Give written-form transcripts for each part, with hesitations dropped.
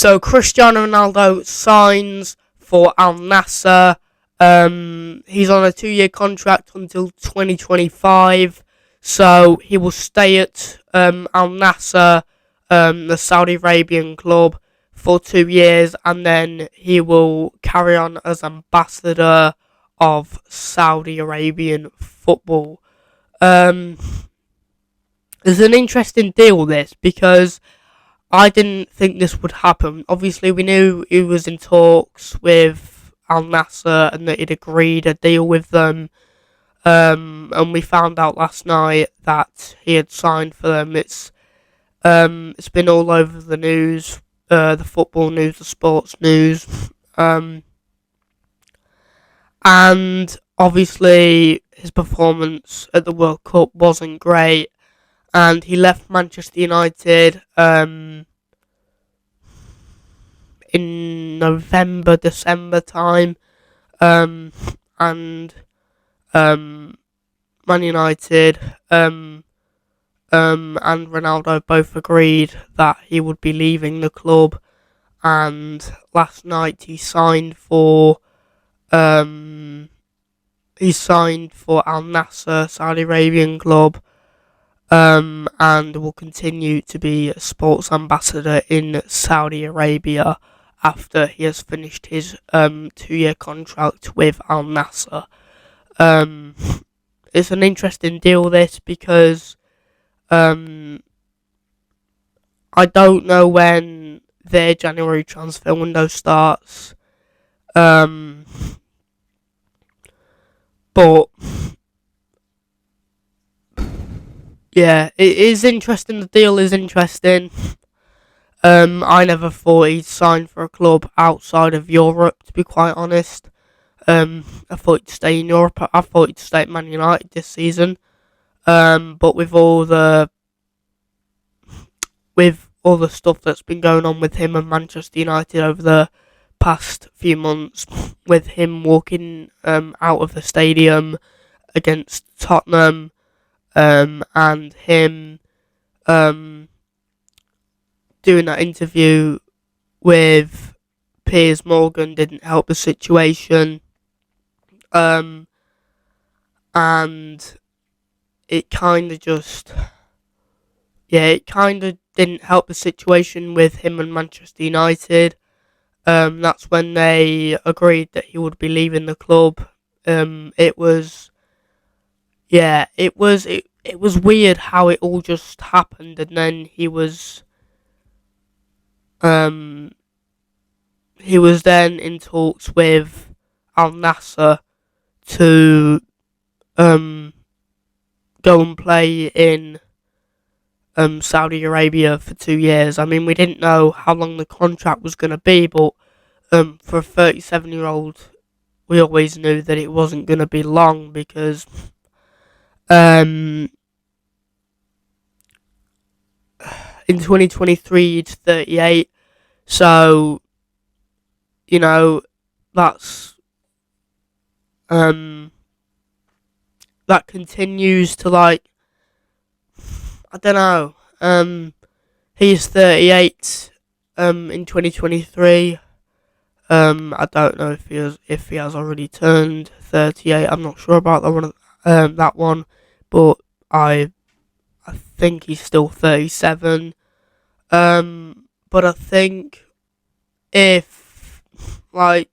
So Cristiano Ronaldo signs for Al Nassr. He's on a 2-year contract until 2025. So he will stay at Al Nassr, the Saudi Arabian club, for 2 years, and then he will carry on as ambassador of Saudi Arabian football. It's an interesting deal, this, because I didn't think this would happen. Obviously, we knew he was in talks with Al Nassr and that he'd agreed a deal with them. And we found out last night that he had signed for them. It's been all over the news, the football news, the sports news, and obviously his performance at the World Cup wasn't great, and he left Manchester United in November, December time, and Man United and Ronaldo both agreed that he would be leaving the club, and last night he signed for Al Nassr, Saudi Arabian club, and will continue to be a sports ambassador in Saudi Arabia after he has finished his 2-year contract with Al Nassr. It's an interesting deal, this, because I don't know when their January transfer window starts, but yeah, it is interesting. The deal is interesting. I never thought he'd sign for a club outside of Europe, to be quite honest. I thought he'd stay in Europe. I thought he'd stay at Man United this season. But with all the stuff that's been going on with him and Manchester United over the past few months, with him walking out of the stadium against Tottenham, and him doing that interview with Piers Morgan didn't help the situation, and it kind of didn't help the situation with him and Manchester United. That's when they agreed that he would be leaving the club. It was weird how it all just happened, and then he was then in talks with Al Nassr to go and play in Saudi Arabia for 2 years. I mean, we didn't know how long the contract was going to be, but for a 37-year-old, we always knew that it wasn't going to be long, because in 2023 he's 38, so you know that's that continues to, like, I don't know. He's 38 in 2023. I don't know if he has already turned 38. I'm not sure about that one, but I think he's still 37. But I think if, like,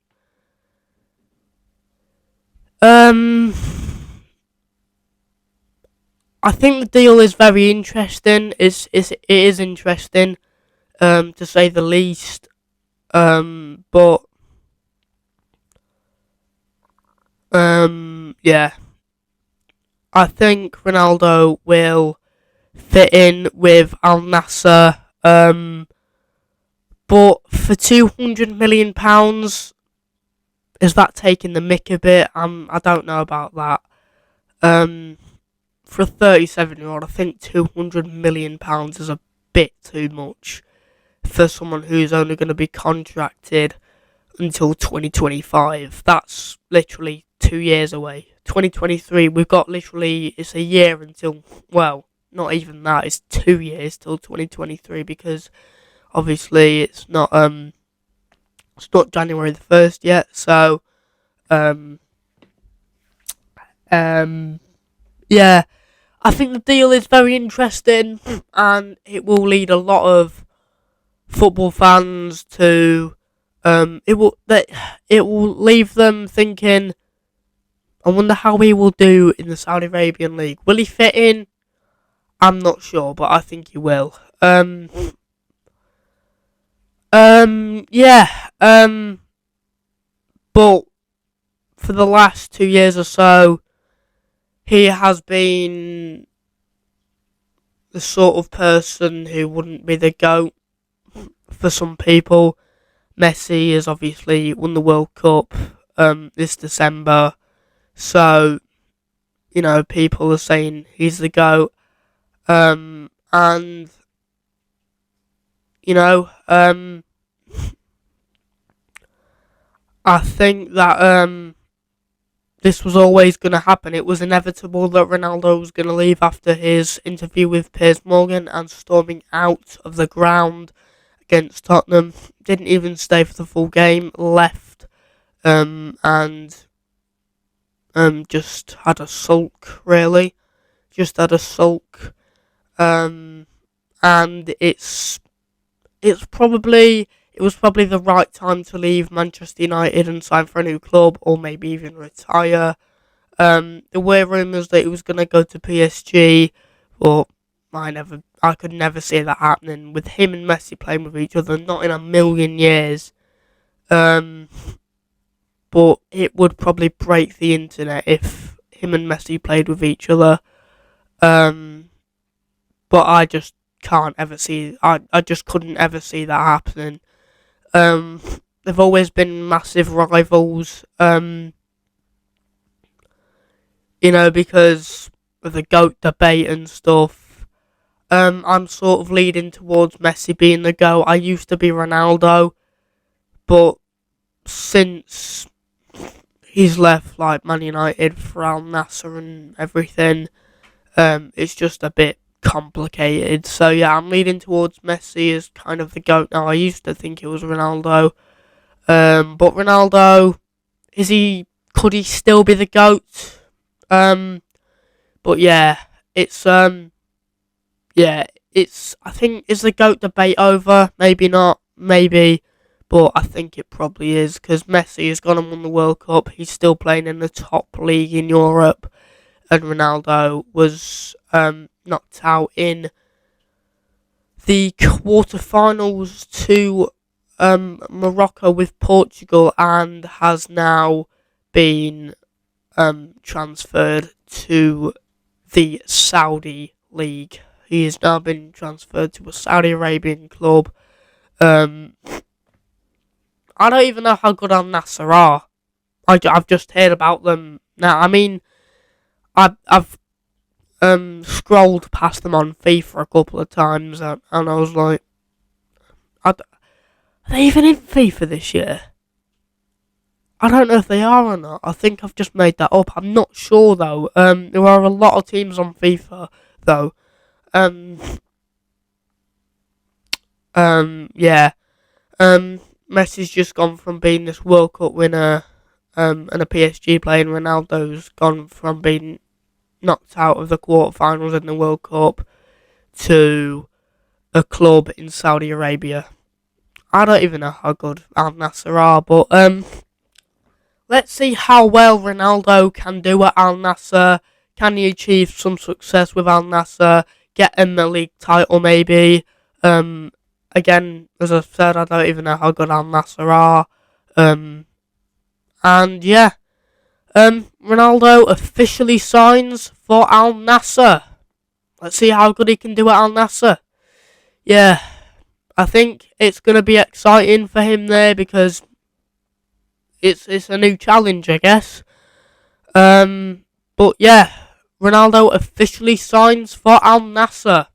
I think the deal is very interesting. It is interesting, to say the least. But yeah, I think Ronaldo will fit in with Al Nassr. But for £200 million, is that taking the mick a bit? I don't know about that. For a 37-year-old, I think £200 million is a bit too much for someone who's only going to be contracted until 2025. That's literally 2 years away. 2023, we've got literally, it's a year until, well, not even that, it's 2 years till 2023, because Obviously, it's not January the 1st yet, so um, um, yeah, I think the deal is very interesting, and it will lead a lot of football fans to it will leave them thinking, I wonder how he will do in the Saudi Arabian League. Will he fit in? I'm not sure, but I think he will. Yeah. But for the last 2 years or so, he has been the sort of person who wouldn't be the GOAT for some people. Messi has obviously won the World Cup this December, so people are saying he's the GOAT. And I think that this was always going to happen. It was inevitable that Ronaldo was going to leave after his interview with Piers Morgan and storming out of the ground against Tottenham. Didn't even stay for the full game. Left and just had a sulk. Really, just had a sulk. And it was probably the right time to leave Manchester United and sign for a new club, or maybe even retire. There were rumours that he was going to go to PSG, but I could never see that happening. With him and Messi playing with each other, not in a million years. But it would probably break the internet if him and Messi played with each other. But I just can't ever see. I just couldn't ever see that happening. They've always been massive rivals. Because of the GOAT debate and stuff. I'm sort of leading towards Messi being the GOAT. I used to be Ronaldo, but since he's left like Man United for Al Nassr and everything, it's just a bit complicated. So yeah, I'm leading towards Messi as kind of the GOAT now. I used to think it was Ronaldo. But Ronaldo, could he still be the GOAT? But yeah, I think, is the GOAT debate over? Maybe not, maybe, but I think it probably is, because Messi has gone and won the World Cup. He's still playing in the top league in Europe, and Ronaldo was knocked out in the quarterfinals to Morocco with Portugal, and has now been transferred to the Saudi League. He has now been transferred to a Saudi Arabian club. I don't even know how good Al Nassr are. I've just heard about them now. I mean, I've scrolled past them on FIFA a couple of times, and I was like, are they even in FIFA this year? I don't know if they are or not. I think I've just made that up. I'm not sure though. There are a lot of teams on FIFA though. Yeah. Messi's just gone from being this World Cup winner, and a PSG player. And Ronaldo's gone from being knocked out of the quarterfinals in the World Cup to a club in Saudi Arabia. I don't even know how good Al Nassr are, but let's see how well Ronaldo can do at Al Nassr. Can he achieve some success with Al Nassr? Get him a league title, maybe. Again, as I've said, I don't even know how good Al Nassr are. And yeah, Ronaldo officially signs for Al Nassr. Let's see how good he can do at Al Nassr. Yeah, I think it's going to be exciting for him there, because it's a new challenge, I guess. But yeah, Ronaldo officially signs for Al Nassr.